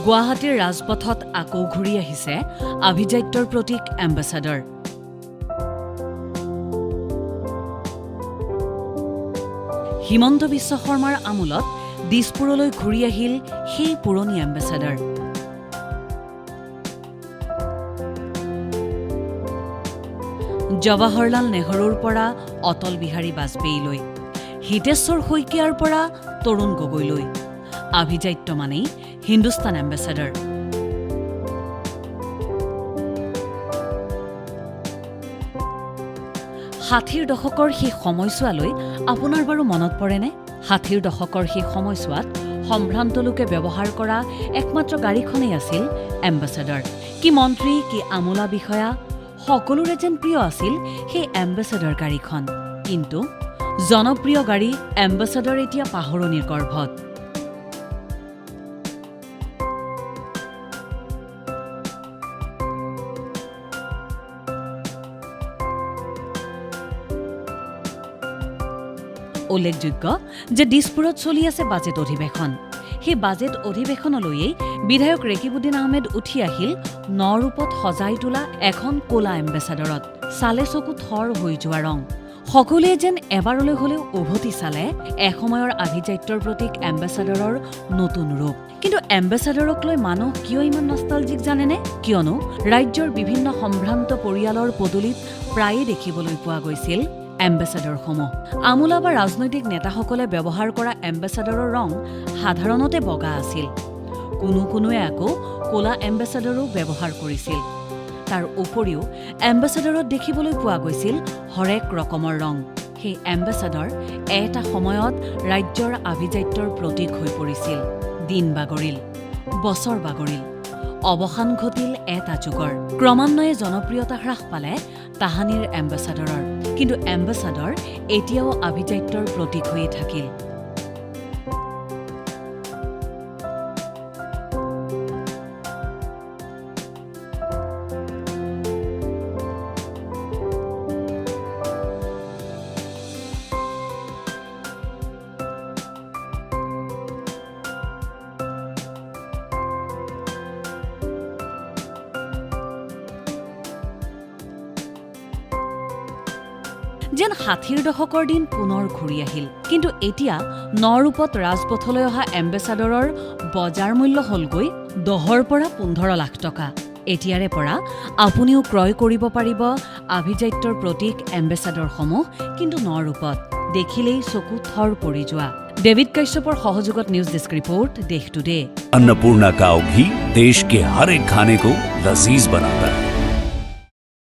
গুৱাহাটীৰ ৰাজপথত আকৌ ঘূৰি আহিছে আভিজাত্যৰ প্ৰতীক এম্বেছাডৰ। হিমন্ত বিশ্ব শৰ্মাৰ আমোলত দিছপুৰলৈ ঘূৰি আহিল সেই পুৰণি এম্বেছাডৰ। জৱাহৰলাল নেহৰুৰ পৰা অটল বিহাৰী বাজপেয়ীলৈ, হিতেশ্বৰ শইকীয়াৰ পৰা তৰুণ গগৈলৈ, আভিজাত্য মানেই হিন্দুস্তান এম্বেছাডৰ। ষাঠিৰ দশকৰ সেই সময়ছোৱালৈ আপোনাৰ বাৰু মনত পৰেনে? ষাঠিৰ দশকৰ সেই সময়ছোৱাত সম্ভ্ৰান্ত লোকে ব্যৱহাৰ কৰা একমাত্ৰ গাড়ীখনেই আছিল এম্বেছাডৰ। কি মন্ত্ৰী, কি আমোলা বিষয়া, সকলোৰে যেন প্ৰিয় আছিল সেই এম্বেছাডৰ গাড়ীখন। কিন্তু জনপ্ৰিয় গাড়ী এম্বেছাডৰ এতিয়া পাহৰণিৰ গৰ্ভত। উল্লেখযোগ্য যে দিছপুৰত চলি আছে বাজেট অধিৱেশন। সেই বাজেট অধিৱেশনলৈয়েই বিধায়ক ৰেকিবুদ্দিন আহমেদ উঠি আহিল নৰূপত সজাই তোলা এখন ক'লা এম্বেছাডৰত। চালে চকু থৰ হৈ যোৱা ৰং। সকলোৱে যেন এবাৰলৈ হলেও উভতি চালে এসময়ৰ আভিজাত্যৰ প্ৰতীক এম্বেছাডৰৰ নতুন ৰূপ। কিন্তু এম্বেছাডৰক লৈ মানুহ কিয় ইমান নষ্টালজিক জানেনে? কিয়নো ৰাজ্যৰ বিভিন্ন সম্ভ্ৰান্ত পৰিয়ালৰ পদূলিত প্ৰায়ে দেখিবলৈ পোৱা গৈছিল এম্বেছাডৰসমূহ। আমোলা বা ৰাজনৈতিক নেতাসকলে ব্যৱহাৰ কৰা এম্বেছাডৰৰ ৰং সাধাৰণতে বগা আছিল। কোনোৱে আকৌ ক'লা এম্বেছাডৰো ব্যৱহাৰ কৰিছিল। তাৰ উপৰিও এম্বেছাডৰত দেখিবলৈ পোৱা গৈছিল হৰেক ৰকমৰ ৰং। সেই এম্বেছাডৰ এটা সময়ত ৰাজ্যৰ আভিজাত্যৰ প্ৰতীক হৈ পৰিছিল। দিন বাগৰিল, বছৰ বাগৰিল, অৱসান ঘটিল এটা যুগৰ। ক্ৰমান্বয়ে জনপ্ৰিয়তা হ্ৰাস পালে তাহানিৰ এম্বেছাডৰৰ। কিন্তু এম্বেছাডৰ এতিয়াও আভিজাত্যৰ প্ৰতীক হৈয়ে থাকিল। যেন ষাঠিৰ দশকৰ দিন পুনৰ ঘূৰি আহিল। কিন্তু এতিয়া নৰূপত ৰাজপথলৈ অহা এম্বেছাডৰৰ বজাৰ মূল্য হলগৈ 10ৰ পৰা 15 লাখ টকা। এতিয়াৰে পৰা আপুনিও ক্ৰয় কৰিব পাৰিব আভিজাত্যৰ প্ৰতীক এম্বেছাডৰসমূহ, কিন্তু নৰূপত। দেখিলেই চকু থৰ পৰি যোৱা। ডেভিড কাশ্যপৰ সহযোগত নিউজ ডেস্ক ৰিপোৰ্ট, দেশ টুডে। अन्नपूर्णा काव घी देश के हर एक खाने को लजीज बनाता है।